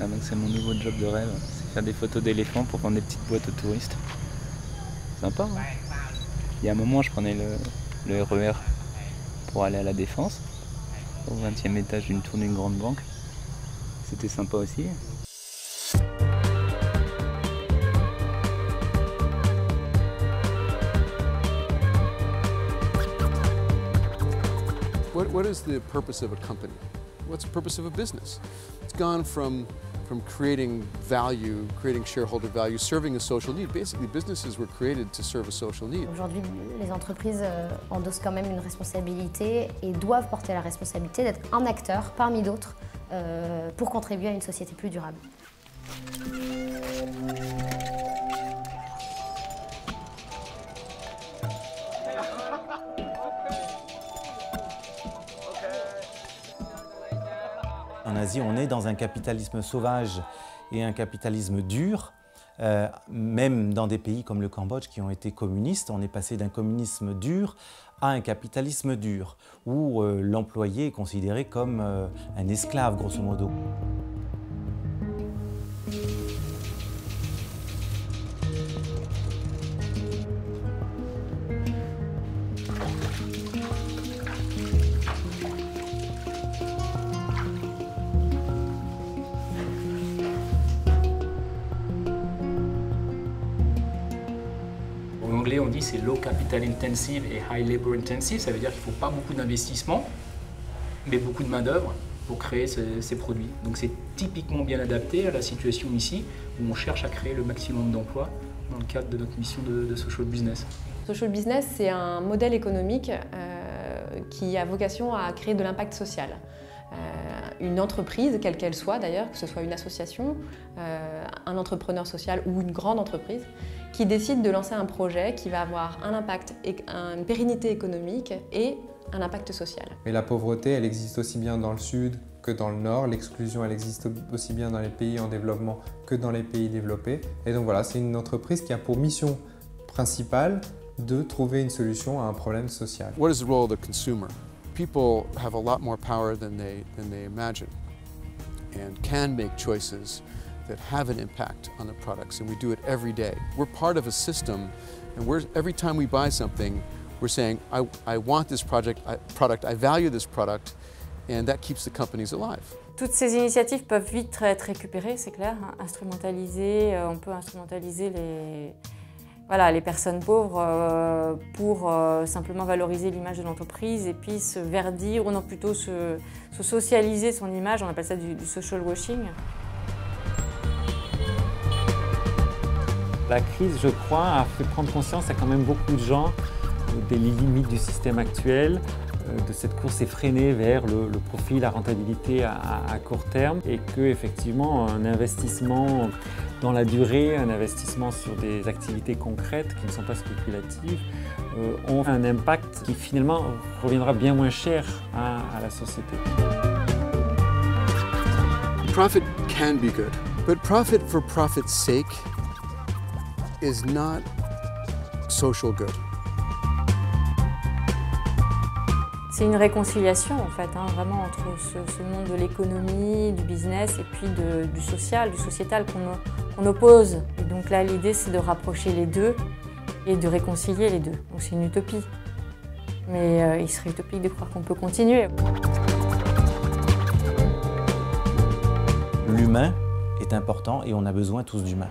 ça, donc c'est mon nouveau job de rêve. C'est faire des photos d'éléphants pour vendre des petites boîtes aux touristes. Sympa, hein. Il y a un moment, je prenais le RER pour aller à la Défense, au 20e étage d'une tour d'une grande banque. C'était sympa aussi. What is the purpose of a company? What's the purpose of a business? It's gone from creating value, creating shareholder value, serving a social need. Basically, businesses were created to serve a social need. Aujourd'hui, les entreprises endossent quand même une responsabilité et doivent porter la responsabilité d'être un acteur parmi d'autres pour contribuer à une société plus durable. En Asie, on est dans un capitalisme sauvage et un capitalisme dur. Même dans des pays comme le Cambodge qui ont été communistes, on est passé d'un communisme dur à un capitalisme dur, où l'employé est considéré comme un esclave, grosso modo. En anglais, on dit c'est low capital intensive et high labor intensive. Ça veut dire qu'il ne faut pas beaucoup d'investissement, mais beaucoup de main-d'œuvre pour créer ces produits. Donc c'est typiquement bien adapté à la situation ici, où on cherche à créer le maximum d'emplois dans le cadre de notre mission de social business. Social business, c'est un modèle économique qui a vocation à créer de l'impact social. Une entreprise, quelle qu'elle soit d'ailleurs, que ce soit une association, un entrepreneur social ou une grande entreprise, qui décide de lancer un projet qui va avoir un impact, une pérennité économique et un impact social. Mais la pauvreté, elle existe aussi bien dans le sud que dans le nord. L'exclusion, elle existe aussi bien dans les pays en développement que dans les pays développés. Et donc voilà, c'est une entreprise qui a pour mission principale de trouver une solution à un problème social. What is the role of the consumer? People have a lot more power than they imagine and can make choices that have an impact on the products, and we do it every day. We're part of a system, and every time we buy something, we're saying, I want this product, I value this product, and that keeps the companies alive. Toutes ces initiatives peuvent vite être récupérées, c'est clair, instrumentalisées. On peut instrumentaliser les personnes pauvres pour simplement valoriser l'image de l'entreprise et puis se verdir, ou non plutôt se socialiser son image, on appelle ça du social washing. La crise, je crois, a fait prendre conscience à quand même beaucoup de gens des limites du système actuel, de cette course effrénée vers le profit, la rentabilité à court terme, et qu'effectivement un investissement dans la durée, un investissement sur des activités concrètes qui ne sont pas spéculatives, ont un impact qui finalement reviendra bien moins cher à la société. Profit can be good, but profit for profit's sake is not social good. C'est une réconciliation en fait, vraiment entre ce monde de l'économie, du business et puis du social, du sociétal qu'on oppose. Et donc là, l'idée c'est de rapprocher les deux et de réconcilier les deux. Donc c'est une utopie. Mais il serait utopique de croire qu'on peut continuer. L'humain est important et on a besoin tous d'humains.